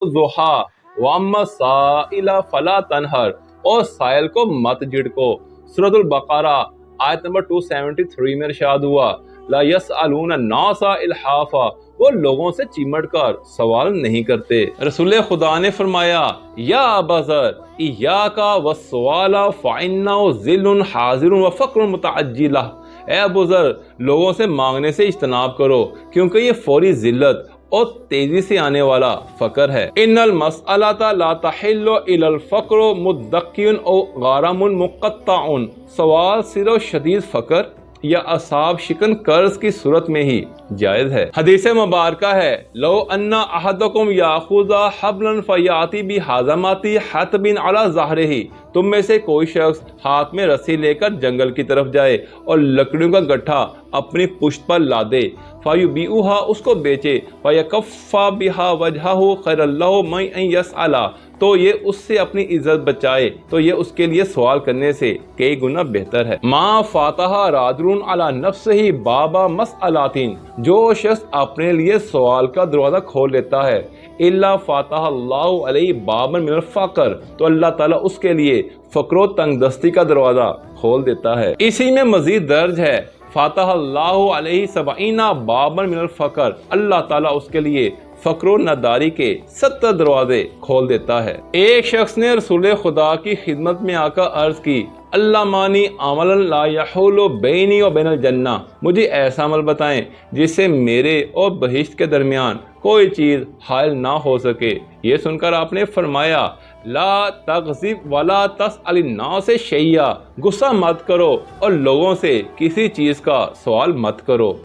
ज़ुहा वअम्मा साइल फला तनहर, और साइल को मत झिड़को। सूरह बकरा आयत नंबर 273 में इरशाद हुआ, ला यसअलून नासा इल्हाफा, वो लोगों से चिमट कर सवाल नहीं करते। रसूल खुदा ने फरमाया, या अबज़र इय्याका वस्सवाला फ़इन्नहु ज़िल्लुन हाज़िरुन व फ़क़्रुन मुतअज्जिला। ए अबू ज़र, लोगों से मांगने से इज्तनाब करो, क्योंकि ये फौरी जिल्लत और तेजी से आने वाला फकर है। इन्नल मसअलता ला तहिल्लु इलल फ़क़्रु मुद्दक़ियुन औ गारमुन मुक़त्तउन, सवाल सिर्फ शदीद फकर या असाब शिकन कर्ज की सूरत में ही जायज है। हदीस मुबारका है, लो अन्ना अहदकुम याखुज़ा हब्लन फयाती बि हाज़माती हतबिन अला ज़हरिही, तुम में से कोई शख्स हाथ में रस्सी लेकर जंगल की तरफ जाए और लकड़ियों का गट्ठा अपनी पुश्त पर लादे, फ़युबीउहा, उसको बेचे, फ़यकफ़्फ़ा बिहा वजहहु खैरल्लहु मिन अन यसअला, तो ये उससे अपनी इज्जत बचाए, तो ये उसके लिए सवाल करने से कई गुना बेहतर है। मा फातहा राजुन अला नफ्सिही बाबा मसअलातिन, जो शख्स अपने लिए सवाल का दरवाजा खोल लेता है, इल्ला फातहा अल्लाहु अलैहि बाबन मिनल फ़क़र, तो अल्लाह ताला उसके लिए फ़क़्र तंगदस्ती का दरवाजा खोल देता है। इसी में मजीद दर्ज है, फातह अल्लाहु अलैहि सबईना बाबन मिनल फ़क़र, अल्लाह ताला उसके लिए फ़क़्र नदारी के 70 दरवाजे खोल देता है। एक शख्स ने रसूल खुदा की खिदमत में आकर अर्ज की, अल्लाह मानी अमलन ला यहुलु बैनी व बैनल जन्ना, मुझे ऐसा अमल बताएं जिससे मेरे और बहिश्त के दरमियान कोई चीज़ हायल ना हो सके। ये सुनकर आपने फरमाया, ला तग़ज़िब वला तस्अलिन नास शैया, गुस्सा मत करो और लोगों से किसी चीज़ का सवाल मत करो।